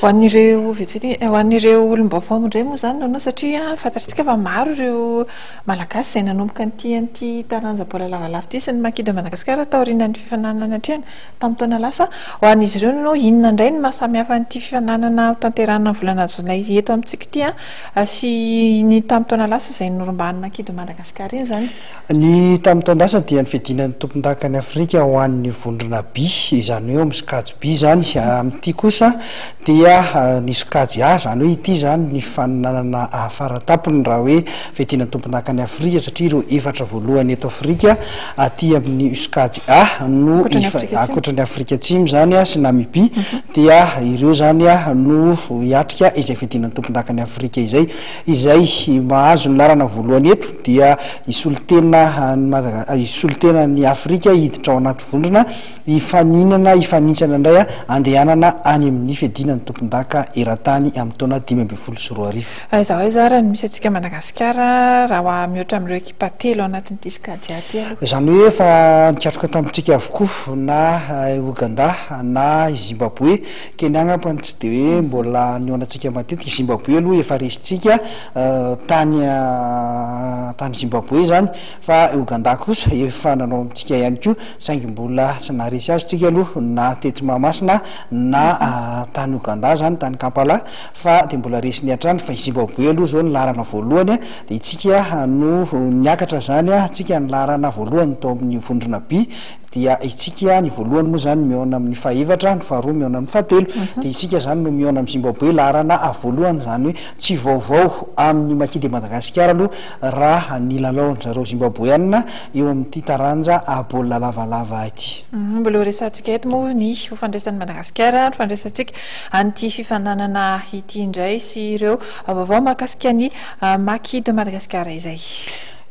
Ho an'ireo vetivety ho an'ireo olom-baovao indray moa izany no satria fantatsika fa maro ireo malagasy izay nanomboka an'ity taranja baolina lavalava ity sy ny makida Madagasikara taorian'ny fifananana hatrany tamin'ny taona lasa. Ho an'izy ireo no inona indray no mahasamihafa an'ity fifananana tanterahina volana jolay eto amintsika ity sy ny tamin'ny taona lasa izay norombahan'ny makida Madagasikara iny izany. Ny tamin'ny taona lasa dia ny fiadinan'ny tompon-dakany Afrika ho an'ny vondrona by, izany hoe misikajy by zany. Amin'ity kosa dia ny sokajy zany hoe ity zany ny fananana faratapony raha hoe fiadinan'ny tompon-dakany Afrika, satria ireo efatra voalohany eto Afrika aty amin'ny sokajy no ankoatran'ny Afrika Atsimo zany sy Namibia dia ireo zany no hiatrika izay fiadinan'ny tompon-dakany Afrika izay mahazo ny larana voalohany eto dia isolitena ny Afrika hiditra ao anaty vondrona ifanintsana indray andehanana any amin'ny fiadinan'ny tompon-daka eran-tany amin'ny taona 2022. Izaho hoe zara ny misy antsika Madagasikara raha mihoatra amin'ireo ekipa telo anatin'ity sokajy aty. Izany hoe efa nikatroka tamintsika avokoa na Ouganda na Zimbabwe, Kenya angamba tsy dia hoe mbola nioanantsika matetika. Zimbabwe aloha efa resitsika tany Zimbabwe zany, fa Ouganda kosa efa nanao amintsika ihany koa saingy mbola tsy naharesy azy tsika aloha na tety Mahamasina na tany Ouganda zany tany Kampala, fa dia mbola resy ny hatrany. Fa Zimbabwe aloha zao ny larana voalohany dia itsika no niakatra zany tsika ny larana voalohany tao amin'ny vondrona by dia itsika ny voalohany moa zany mihaona amin'ny fahaefatra, ny faharoa mihaona amin'ny fahatelo dia isika zany no mihaona amin'ny Zimbabwe larana voalohany, zany hoe tsy vaovao amin'ny makida Madagasikara aloha raha ny lalaon'ny zareo Zimbabweanina eo amin'ity taranja baolina lavalava ity. Mbola ho resantsika eto moa ny fandraisan'ny Madagasikara, ny fandraisantsika an'ity fifananana ity indray sy ireo vaovao mahakasika ny makida Madagasikara izay.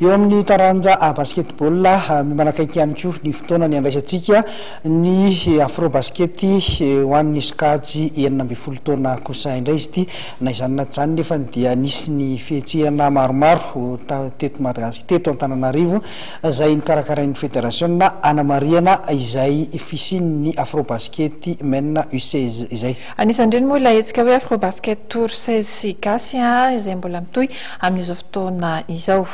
Eo amin'ny taranja basketball manakaiky ihany koa ny fotoana ny andraisantsika ny afro basket ho an'ny sokajy 12 taona kosa indray izy ity, na izany na tsy izany nefa dia nisy ny fihetsehana maromaro teto Madagasikara teto Antananarivo izay nikarakarain'ny fédération Anamariana izay fisian'ny afro basket men U16 izay. Anisan'ireny moa ilay hetsika hoe afro basket tour 16 sy gasy izay mbola mitohy amin'izao fotoana izao.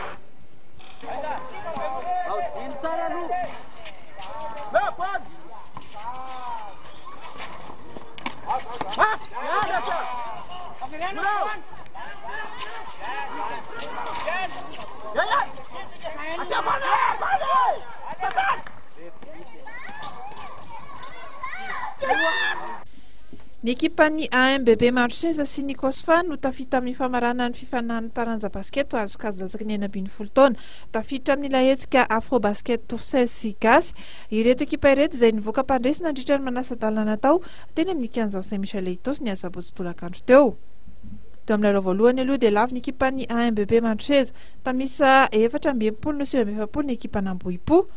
Ny ekipan'ny AMBB Marotseza sy ny Kosfa no tafita amin'ny famarana ny fifanan'ny taranja basket azo kazazaka ny 12 taona. Tafiditra amin'ilay hetsika afro basket tour 16 sy gasy ireto ekipa ireto izay nivoaka mpandresina nandritra ny manasa-dalana tao teny amin'ny kianjan'ny Saint-Michel Itos ny asabotsy tolakandro teo. Teo amin'ny lalao voalohany aloha dia lavo ny ekipan'ny AMBB Marotseza tamisa 4-20 no 7-20 ny ekipan'Ambohipo.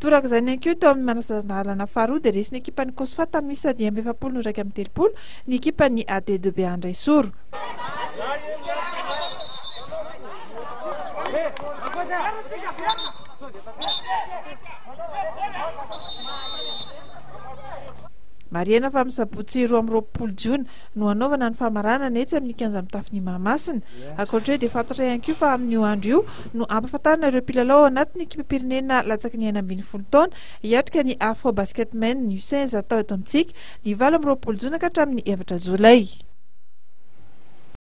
Toraka izany ihany koa teo amin'ny manasa-dalana faharoa dia resy ny ekipan'ny Kosfa tamisa 20 no 1-30 ny ekipan'ny AD2B Andraisoro. Mariana fa misabotsy 12 Jona no anaovana ny famarana netsy amin'ny kianja mitafy ny Mahamasina. Ankoatra dia fantatra ihany koa fa amin'io andro io no ampahafantarina ireo mpilalao anatin'ny ekipa-pirenena latsaky ny 12 taona hiatrika ny afro basket men U16 atao eto amintsika ny 20 Jona ka hatramin'ny 2 Jolay.